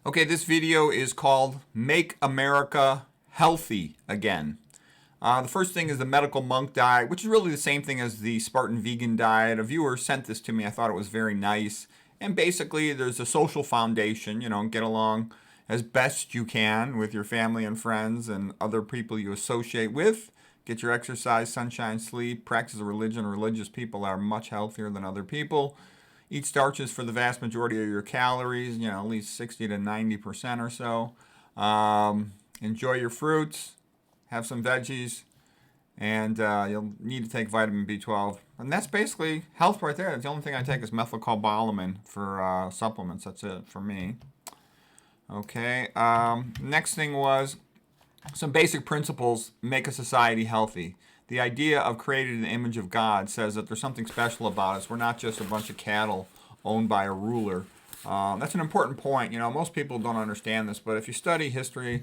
Okay, this video is called Make America Healthy Again. The first thing is the medical monk diet, which is really the same thing as the Spartan vegan diet. A viewer sent this to me. I thought it was very nice. And basically, there's a social foundation, get along as best you can with your family and friends and other people you associate with. Get your exercise, sunshine, sleep, practice a religion. Religious people are much healthier than other people. Eat starches for the vast majority of your calories, at least 60 to 90% or so. Enjoy your fruits, have some veggies, and you'll need to take vitamin B12. And that's basically health right there. The only thing I take is methylcobalamin for supplements. That's it for me. Okay, next thing was some basic principles make a society healthy. The idea of created in the image of God says that there's something special about us. We're not just a bunch of cattle owned by a ruler. That's an important point. Most people don't understand this, but if you study history,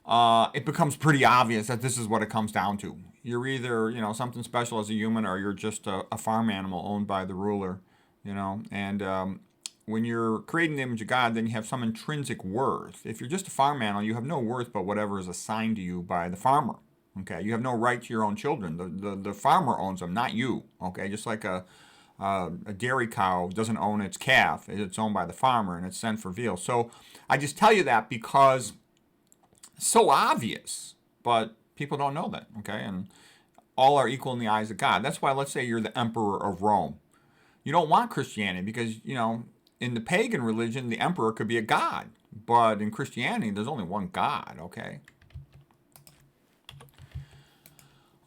it becomes pretty obvious that this is what it comes down to. You're either, something special as a human, or you're just a farm animal owned by the ruler, and when you're creating the image of God, then you have some intrinsic worth. If you're just a farm animal, you have no worth but whatever is assigned to you by the farmer. Okay, you have no right to your own children. The farmer owns them, not you. Okay, just like a dairy cow doesn't own its calf. It's owned by the farmer, and it's sent for veal. So I just tell you that because it's so obvious, but people don't know that. Okay, and all are equal in the eyes of God. That's why, let's say you're the emperor of Rome. You don't want Christianity because, in the pagan religion, the emperor could be a god. But in Christianity, there's only one God, okay?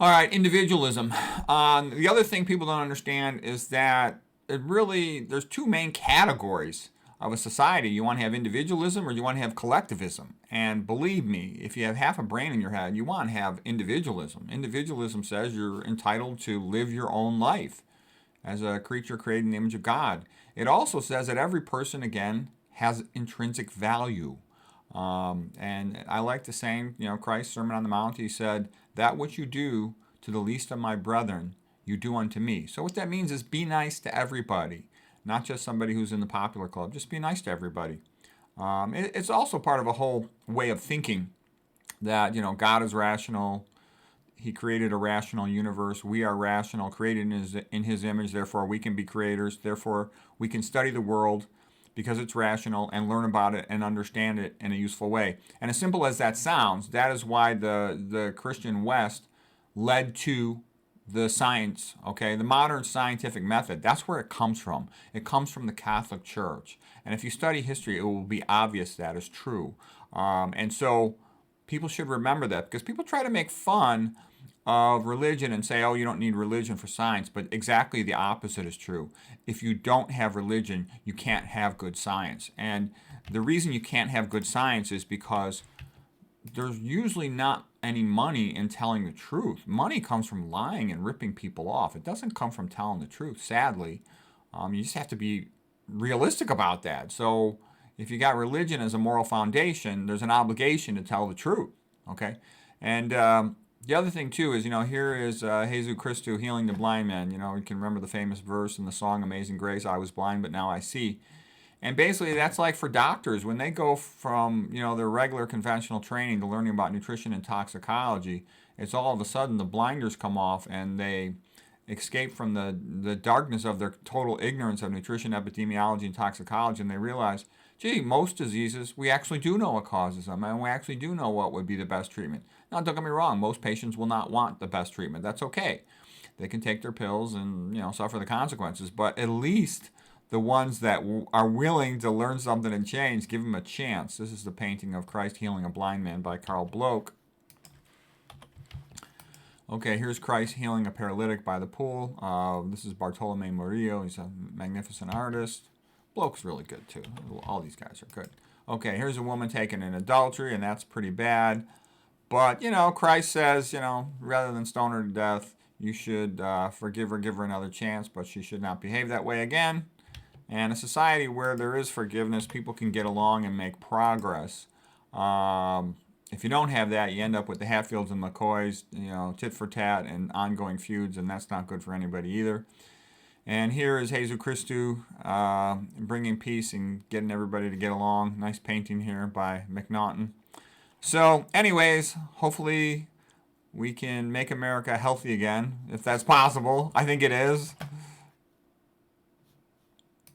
All right, individualism. The other thing people don't understand is that there's two main categories of a society. You want to have individualism or you want to have collectivism. And believe me, if you have half a brain in your head, you want to have individualism. Individualism says you're entitled to live your own life as a creature created in the image of God. It also says that every person, again, has intrinsic value. And I like the saying, Christ's Sermon on the Mount, he said, that which you do to the least of my brethren, you do unto me. So what that means is be nice to everybody, not just somebody who's in the popular club. Just be nice to everybody. It's also part of a whole way of thinking that, God is rational. He created a rational universe. We are rational, created in his image. Therefore, we can be creators. Therefore, we can study the world because it's rational and learn about it and understand it in a useful way. And as simple as that sounds, that is why the Christian West led to the science, okay? The modern scientific method, that's where it comes from. It comes from the Catholic Church. And if you study history, it will be obvious that is true. And so people should remember that, because people try to make fun of religion and say, oh, you don't need religion for science, but exactly the opposite is true. If you don't have religion, you can't have good science. And the reason you can't have good science is because there's usually not any money in telling the truth. Money comes from lying and ripping people off. It doesn't come from telling the truth, sadly. You just have to be realistic about that. So if you got religion as a moral foundation, there's an obligation to tell the truth, okay? And the other thing, too, is, here is Jesus Christo healing the blind man. You can remember the famous verse in the song Amazing Grace, I was blind, but now I see. And basically, that's like for doctors. When they go from, their regular conventional training to learning about nutrition and toxicology, it's all of a sudden the blinders come off and they escape from the darkness of their total ignorance of nutrition, epidemiology, and toxicology, and they realize, gee, most diseases, we actually do know what causes them, and we actually do know what would be the best treatment. Now, don't get me wrong, most patients will not want the best treatment. That's okay. They can take their pills and, suffer the consequences, but at least the ones that are willing to learn something and change, give them a chance. This is the painting of Christ healing a blind man by Carl Bloch. Okay, here's Christ healing a paralytic by the pool. This is Bartolome Murillo. He's a magnificent artist. Bloke's really good, too. All these guys are good. Okay, here's a woman taken in adultery, and that's pretty bad. But, Christ says, rather than stone her to death, you should forgive her, give her another chance, but she should not behave that way again. And a society where there is forgiveness, people can get along and make progress. If you don't have that, you end up with the Hatfields and McCoys, tit for tat and ongoing feuds, and that's not good for anybody either. And here is Jesus Christou bringing peace and getting everybody to get along. Nice painting here by McNaughton. So anyways, hopefully we can make America healthy again, if that's possible. I think it is.